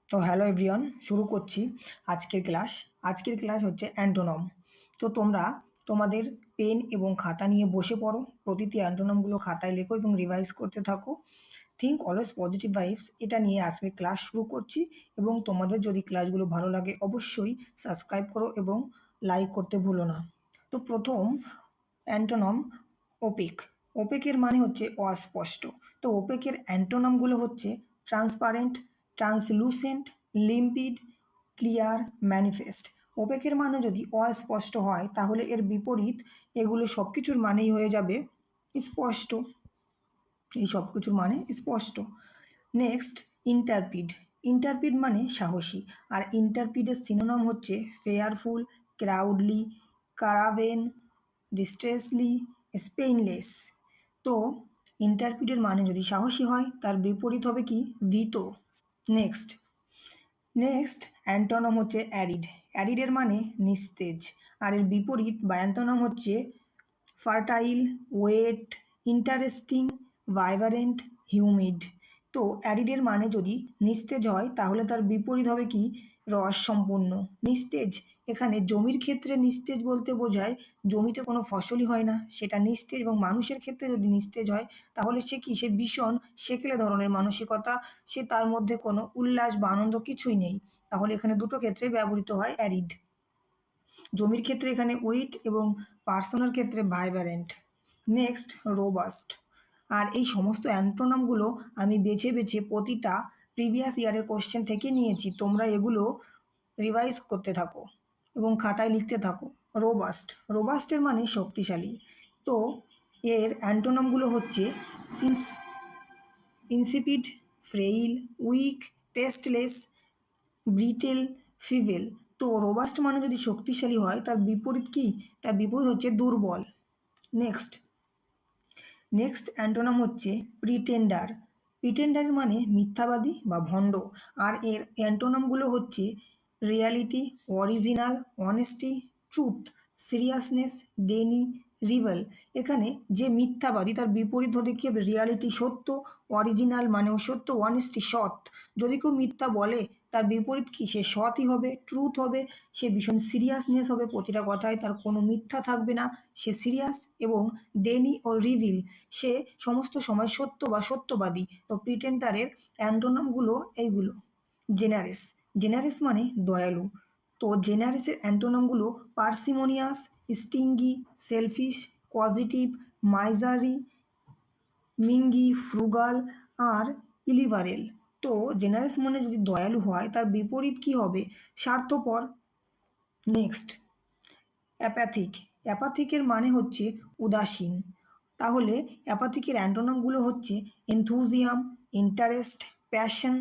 তো hello everyone, শুরু করছি আজকের ক্লাস হচ্ছে অ্যান্টোনম। তো তোমরা তোমাদের পেন এবং খাতা নিয়ে বসে পড়ো, প্রতিটি অ্যান্টোনমগুলো খাতায় লেখো এবং রিভাইজ করতে থাকো। থিঙ্ক অলওয়েজ পজিটিভ ভাইবস, এটা নিয়ে আজকে ক্লাস শুরু করছি। এবং তোমাদের যদি ক্লাসগুলো ভালো লাগে অবশ্যই সাবস্ক্রাইব করো এবং লাইক করতে ভুলো না। তো প্রথম অ্যান্টোনম ওপেক। ওপেকের মানে হচ্ছে অস্পষ্ট। তো ওপেকের অ্যান্টোনমগুলো হচ্ছে transparent, translucent, limpid, clear, manifest. ওপেকের মানে যদি অস্পষ্ট হয় তাহলে এর বিপরীত এগুলো সব কিছুর মানেই হয়ে যাবে স্পষ্ট। এই সব কিছুর মানে স্পষ্ট। নেক্সট ইন্টারপিড। ইন্টারপিড মানে সাহসী, আর ইন্টারপিডের সিনোনাম হচ্ছে ফেয়ারফুল, ক্রাউডলি, কারাভেন, ডিস্ট্রেসলি, স্পেইনলেস। তো ইন্টারপিডের মানে যদি সাহসী হয় তার বিপরীত হবে কি ভীত। নেক্সট নেক্সট অ্যান্টোনম হচ্ছে অ্যারিড। অ্যারিডের মানে নিস্তেজ, আর এর বিপরীত বা অ্যান্টোনম হচ্ছে fertile, wet, interesting, vibrant, humid. তো অ্যারিডের মানে যদি নিস্তেজ হয় তাহলে তার বিপরীত হবে কি রস সম্পূর্ণ। নিস্তেজ, এখানে জমির ক্ষেত্রে নিস্তেজ বলতে বোঝায় জমিতে কোনো ফসলই হয় না, সেটা নিস্তেজ। এবং মানুষের ক্ষেত্রে যদি নিস্তেজ হয় তাহলে সে কি, সে ভীষণ সেকেলে ধরনের মানসিকতা, সে তার মধ্যে কোনো উল্লাস বা আনন্দ কিছুই নেই। তাহলে এখানে দুটো ক্ষেত্রে ব্যবহৃত হয় অ্যারিড। জমির ক্ষেত্রে এখানে উইট এবং পার্সনের ক্ষেত্রে ভাইব্রেন্ট। Next robust. আর এই সমস্ত অ্যান্টোনামগুলো আমি বেছে বেছে প্রতিটা প্রিভিয়াস ইয়ারের কোশ্চেন থেকে নিয়েছি, তোমরা এগুলো রিভাইজ করতে থাকো এবং খাতায় লিখতে থাকো। রোবাস্ট, রোবাস্টের মানে শক্তিশালী। তো এর অ্যান্টোনামগুলো হচ্ছে ইনসিপিড, ফ্রেইল, উইক, টেস্টলেস, ব্রিটেল, ফিবেল। তো রোবাস্ট মানে যদি শক্তিশালী হয় তার বিপরীত কি, তার বিপরীত হচ্ছে দুর্বল। নেক্সট নেক্সট অ্যান্টোনাম হচ্ছে প্রিটেন্ডার। প্রিটেন্ডার মানে মিথ্যাবাদী বা ভণ্ড, আর এর অ্যান্টোনামগুলো হচ্ছে reality, original, honesty, truth, seriousness, Denny, reveal. এখানে যে মিথ্যাবাদী তার বিপরীত হতে কি হবে রিয়ালিটি সত্য, অরিজিনাল মানেও সত্য, অনেস্টি সৎ। যদি কেউ মিথ্যা বলে তার বিপরীত কি, সে সৎই হবে, ট্রুথ হবে, সে ভীষণ সিরিয়াসনেস হবে, প্রতিটা কথায় তার কোনো মিথ্যা থাকবে না, সে সিরিয়াস। এবং ডেনি ও রিভিল, সে সমস্ত সময় সত্য বা সত্যবাদী। তো প্রিটেন্ডারের অ্যান্টোনামগুলো এইগুলো। জেনারেস, জেনারেস মানে দয়ালু। তো জেনারেসের অ্যান্টোনামগুলো পার্সিমোনিয়াস, স্টিঙ্গি, সেলফিশ, পজিটিভ, মাইজারি, মিঙ্গি, ফ্রুগাল, আর ইলিবারেল। তো জেনারেস মানে যদি দয়ালু হয় তার বিপরীত কি হবে, স্বার্থপর। নেক্সট অ্যাপ্যাথিক। অ্যাপাথিকের মানে হচ্ছে উদাসীন। তাহলে অ্যাপাথিকের অ্যান্টোনামগুলো হচ্ছে enthusiasm, interest, passion,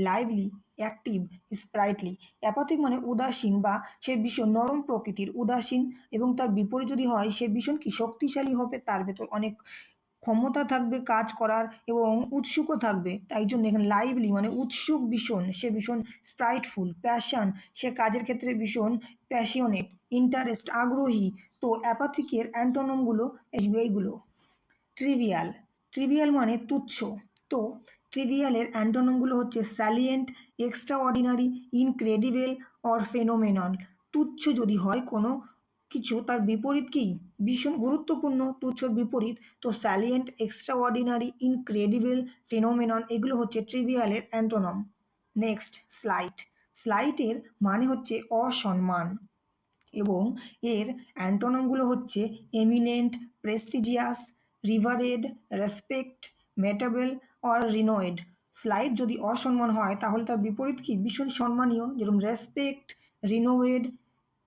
lively, active, sprightly. Apathetic মানে উদাসীন বা সে ভীষণ নরম প্রকৃতির, উদাসীন। এবং তার বিপরীত যদি হয় সে ভীষণ কি শক্তিশালী হবে, তার ভেতর অনেক ক্ষমতা থাকবে কাজ করার এবং উৎসুকও থাকবে। তাই জন্য এখানে লাইভলি মানে উৎসুক ভীষণ, সে ভীষণ স্প্রাইটফুল, প্যাশন, সে কাজের ক্ষেত্রে ভীষণ প্যাশিওনেট, ইন্টারেস্ট আগ্রহী। তো অ্যাপাথিকের অ্যান্টোনমগুলো এইগুলো। ট্রিভিয়াল, ট্রিভিয়াল মানে তুচ্ছ। তো ট্রিভিয়ালের অ্যান্টোনমগুলো হচ্ছে salient, extra ordinary, incredible, or phenomenon. তুচ্ছ যদি হয় কোনো কিছু তার বিপরীত কি, ভীষণ গুরুত্বপূর্ণ, তুচ্ছর বিপরীত। তো salient, extra ordinary, incredible, phenomenon এগুলো হচ্ছে ট্রিভিয়ালের অ্যান্টোনম। Next slight. স্লাইটের মানে হচ্ছে অসম্মান, এবং এর অ্যান্টোনমগুলো হচ্ছে এমিনেন্ট, প্রেস্টিজিয়াস, রিভারেড, রেসপেক্ট, মেটাবেল, অর রিনোয়েড। স্লাইট যদি অসম্মান হয় তাহলে তার বিপরীত কি ভীষণ সম্মানীয়, যেরকম রেসপেক্ট, রিনোয়েড,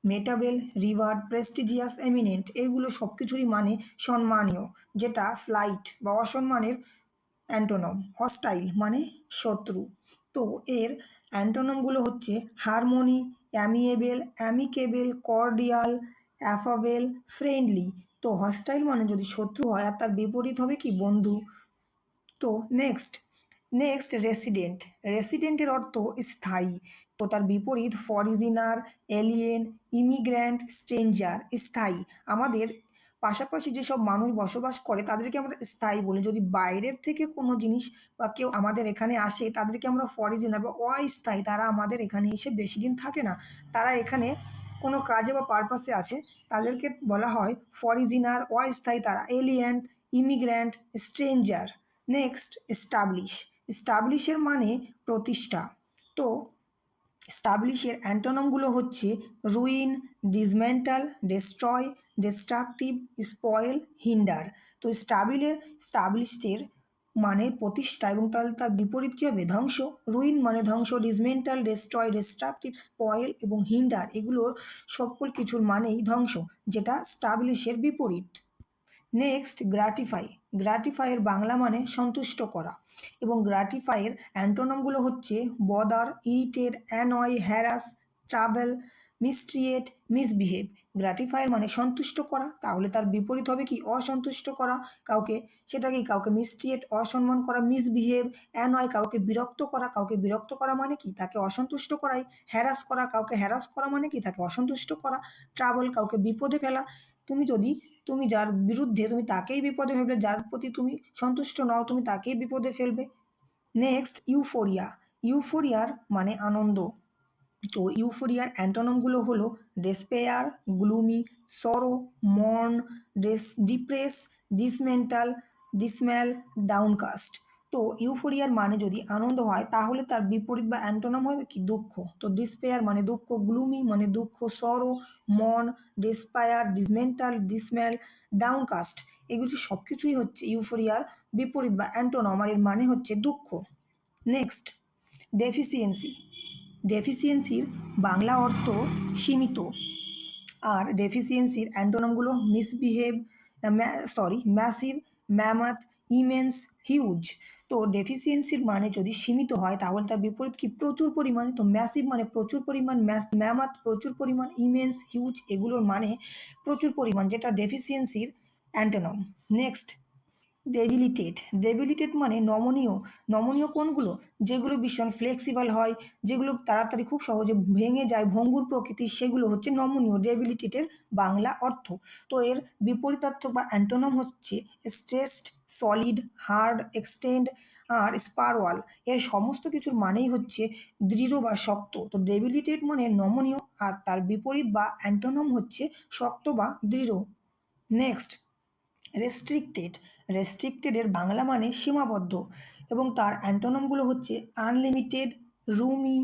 মেটাবেল, রিভার্ড, প্রেস্টিজিয়াস, এমিনেন্ট এগুলো সব কিছুরই মানে সম্মানীয়, যেটা স্লাইট বা অসম্মানের অ্যান্টোনম। হস্টাইল মানে শত্রু। তো এর অ্যান্টোনমগুলো হচ্ছে হারমোনি, অ্যামিয়েবেল, অ্যামিকেবেল, কর্ডিয়াল, অ্যাফাবেল, ফ্রেন্ডলি। তো হস্টাইল মানে যদি শত্রু হয় আর তার বিপরীত হবে কি বন্ধু। তো নেক্সট রেসিডেন্ট। রেসিডেন্টের অর্থ স্থায়ী। তো তার বিপরীত ফরিজিনার, এলিয়েন, ইমিগ্র্যান্ট, স্ট্রেঞ্জার। স্থায়ী, আমাদের পাশাপাশি যেসব মানুষ বসবাস করে তাদেরকে আমরা স্থায়ী বলি। যদি বাইরের থেকে কোনো জিনিস বা কেউ আমাদের এখানে আসে তাদেরকে আমরা ফরেজিনার বা অস্থায়ী, তারা আমাদের এখানে এসে বেশি দিন থাকে না, তারা এখানে কোনো কাজে বা পারপাসে আছে, তাদেরকে বলা হয় ফরিজিনার, অস্থায়ী তারা, alien, immigrant, stranger. Next, establish. এস্টাবলিশের মানে প্রতিষ্ঠা। তো স্টাবলিশের অ্যান্টোনমগুলো হচ্ছে ruin, dismantle, destroy, destructive, spoil, hinder. তো স্টাবলিশের মানে প্রতিষ্ঠা, এবং তাহলে তার বিপরীত কী হবে? ধ্বংস। রুইন মানে ধ্বংস, ডিসমেন্টাল, ডেস্ট্রয়, ডিস্ট্রাকটিভ, স্পয়েল এবং হিন্ডার এগুলোর সকল কিছুর মানেই ধ্বংস, যেটা স্টাবলিশের বিপরীত। নেক্সট, গ্রাটিফাই। গ্রাটিফাইয়ের বাংলা মানে সন্তুষ্ট করা, এবং গ্রাটিফাইয়ের অ্যান্টোনমগুলো হচ্ছে bother, irritate, annoy, harass, trouble, mistreat, misbehave. গ্রাটিফাইয়ের মানে সন্তুষ্ট করা, তাহলে তার বিপরীত হবে কি? অসন্তুষ্ট করা কাউকে, সেটা কি? কাউকে মিস্ট্রিয়েট, অসম্মান করা, মিসবিহেভ, অ্যানয় কাউকে বিরক্ত করা, কাউকে বিরক্ত করা মানে কি? তাকে অসন্তুষ্ট করাই। হ্যারাস করা, কাউকে হ্যারাস করা মানে কি? তাকে অসন্তুষ্ট করা। ট্রাভেল কাউকে বিপদে ফেলা। তুমি যার বিরুদ্ধে, তুমি তাকেই বিপদে ফেলবে, যার প্রতি তুমি সন্তুষ্ট নও তুমি তাকেই বিপদে ফেলবে। Next, euphoria. ইউফোরিয়ার মানে আনন্দ। তো ইউফোরিয়ার অ্যান্টোনমগুলো হলো ডেসপেয়ার, গ্লুমি, সরো, মর্ন, ডিপ্রেস, ডিসমেন্টাল, ডিসম্যাল, ডাউনকাস্ট। তো ইউফোরিয়ার মানে যদি আনন্দ হয় তাহলে তার বিপরীত বা অ্যান্টোনম হবে কি? দুঃখ। তো ডিসপেয়ার মানে দুঃখ, গ্লুমি মানে দুঃখ, সরো, মর্ন, ডেসপায়ার, ডিসমেন্টাল, ডিসম্যাল, ডাউনকাস্ট এগুলি সব কিছুই হচ্ছে ইউফোরিয়ার বিপরীত বা অ্যান্টোনম, আর এর মানে হচ্ছে দুঃখ। Next, deficiency. ডেফিসিয়েন্সির বাংলা অর্থ সীমিত, আর ডেফিসিয়েন্সির অ্যান্টোনমগুলো মিসবিহেভ, ম্যাসিভ, ম্যামাথ, ইমেন্স, হিউজ। তো ডেফিসিয়েন্সির মানে যদি সীমিত হয় তাহলে তার বিপরীত কি? প্রচুর পরিমাণে। তো ম্যাসিভ মানে প্রচুর পরিমাণ, ম্যামাথ প্রচুর পরিমাণ, ইমেন্স, হিউজ এগুলোর মানে প্রচুর পরিমাণ, যেটা ডেফিসিয়েন্সির অ্যান্টোনম। নেক্সট, ডেবিলিটেট। ডেবিলিটেট মানে নমনীয়। নমনীয় কোনগুলো? যেগুলো ভীষণ ফ্লেক্সিবল হয়, যেগুলো তাড়াতাড়ি খুব সহজে ভেঙে যায়, ভঙ্গুর প্রকৃতির, সেগুলো হচ্ছে নমনীয়, ডেবিলিটেটের বাংলা অর্থ। তো এর বিপরীতার্থ বা অ্যান্টোনম হচ্ছে স্ট্রেসড, সলিড, হার্ড, এক্সটেন্ড আর স্পারওয়াল। এর সমস্ত কিছুর মানেই হচ্ছে দৃঢ় বা শক্ত। তো ডেবিলিটেট মানে নমনীয়, আর তার বিপরীত বা অ্যান্টোনম হচ্ছে শক্ত বা দৃঢ়। Next, restricted. রেস্ট্রিক্টেডের বাংলা মানে সীমাবদ্ধ, এবং তার অ্যান্টোনমগুলো হচ্ছে আনলিমিটেড, রুমি,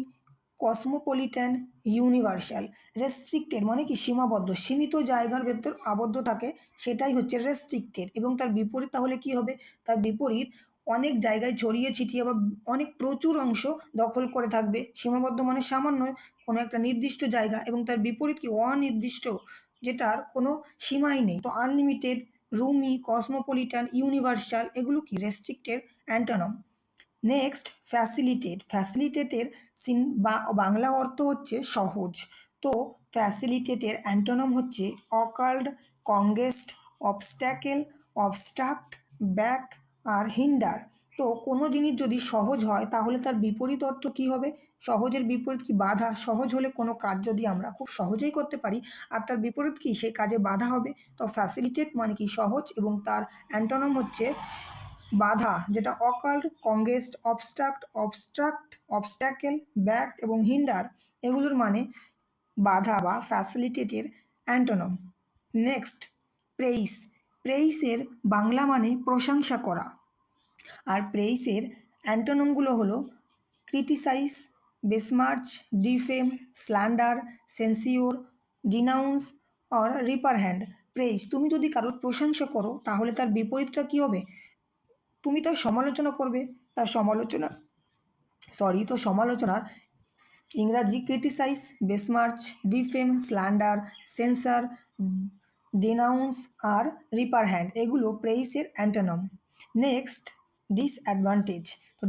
কসমোপলিট্যান, ইউনিভার্সাল। রেস্ট্রিক্টেড মানে কি? সীমাবদ্ধ, সীমিত জায়গার ভেতর আবদ্ধ থাকে, সেটাই হচ্ছে রেস্ট্রিক্টেড। এবং তার বিপরীত তাহলে কি হবে? তার বিপরীত অনেক জায়গায় ছড়িয়ে ছিটিয়ে বা অনেক প্রচুর অংশ দখল করে থাকবে। সীমাবদ্ধ মানে সামান্য কোনো একটা নির্দিষ্ট জায়গা, এবং তার বিপরীত কি? অনির্দিষ্ট, যেটার কোনো সীমাই নেই। তো আনলিমিটেড, রুমি, কসমোপলিটন, ইউনিভার্সাল এগুলো কি? Restricted antonym. Next, facilitate. ফ্যাসিলিটেটের বা বাংলা অর্থ হচ্ছে সহজ। তো ফ্যাসিলিটেটের অ্যান্টোনম হচ্ছে occlude, congest, obstacle, obstruct, back আর হিন্ডার। তো কোনো জিনিস যদি সহজ হয় তাহলে তার বিপরীত অর্থ কী হবে? সহজের বিপরীত কি? বাধা। সহজ হলে কোনো কাজ যদি আমরা খুব সহজেই করতে পারি, আর তার বিপরীত কি? সেই কাজে বাধা হবে। তো ফ্যাসিলিটেট মানে কি? সহজ, এবং তার অ্যান্টোনম হচ্ছে বাধা, যেটা occlude, congest, obstruct, obstruct, obstacle, back এবং হিন্ডার এগুলোর মানে বাধা বা ফ্যাসিলিটেটের অ্যান্টোনম। Next, praise. প্রেইসের বাংলা মানে প্রশংসা করা, আর প্রেইসের অ্যান্টোনমগুলো হলো criticise, besmirch, defame, slander, censure, denounce or reprehend. Praise, তুমি যদি কারোর প্রশংসা করো তাহলে তার বিপরীতটা কী হবে? তুমি তার সমালোচনা করবে। তার সমালোচনা তো সমালোচনার ইংরাজি criticise, besmirch, defame, slander, sensor, ডেনাউন্স আর রিপারহ্যান্ড এগুলো প্রেইসের অ্যান্টোনম। Next, disadvantage. তো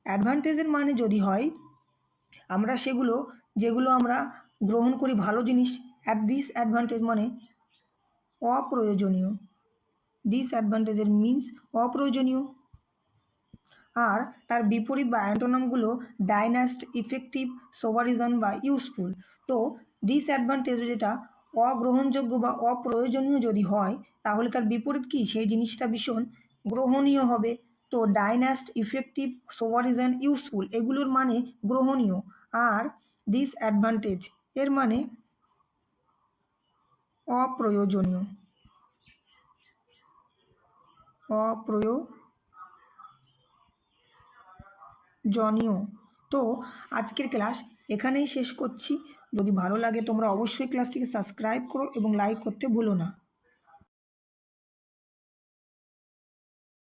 অ্যাডভান্টেজের মানে যদি হয় আমরা যেগুলো আমরা গ্রহণ করি ভালো জিনিস, ডিসঅ্যাডভান্টেজ মানে অপ্রয়োজনীয়। ডিসঅ্যাডভান্টেজের মিন্স অপ্রয়োজনীয়। আর তার বিপরীত বা অ্যান্টোনামগুলো ডাইনাস্ট, ইফেক্টিভ, সোভারিজন বা ইউজফুল। তো ডিসঅ্যাডভান্টেজ যেটা অগ্রহণযোগ্য বা অপ্রয়োজনীয় যদি হয় তাহলে তার বিপরীত কি সেই জিনিসটা ভীষণ গ্রহণীয় হবে। তো ডাইনাস্ট, ইফেক্টিভ, সোভারিজেন, ইউজফুল এগুলোর মানে গ্রহণীয়, আর ডিসঅ্যাডভান্টেজ এর মানে অপ্রয়োজনীয়। অপ্রয়োজনীয়। তো আজকের ক্লাস এখানেই শেষ করছি। যদি ভালো লাগে তোমরা অবশ্যই ক্লাসটিকে সাবস্ক্রাইব করো এবং লাইক করতে ভুলো না।